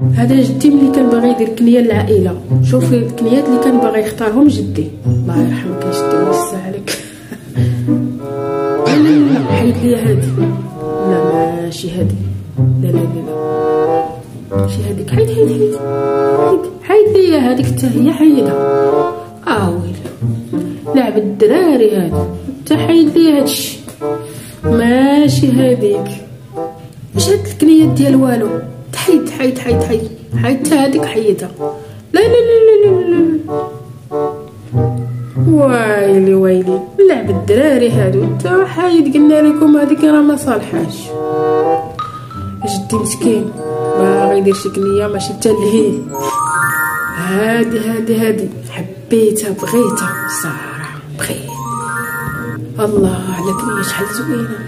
هذا جدي ملي كان باغي يدير كنيه للعائله. شوف الكنيات اللي كان باغي يختارهم جدي، الله يرحمك يا جدي ويوسع عليك. حيد لي هادي، لا ماشي هادي، لا لا لا لا ماشي هاديك، حيد حيد حيد حيد لي هاديك حتى هي حيدها. ويلي لعب الدراري هذا، انت حيد لي هادشي ماشي هاديك. واش هاد الكنيات ديال والو؟ حيد حيد حيد حيد حيد حتى هاديك حيدها. لا لا لا لا لا ويلي ويلي لعب الدراري هادو، انت حايد قلنا لكم هذيك راه ما صالحاش. جدي مسكين باغي يدير شي كنيه ماشي تلهيه. هادي حبيتها بغيتها صراحه بخير. الله على كنيه شحال زوينه.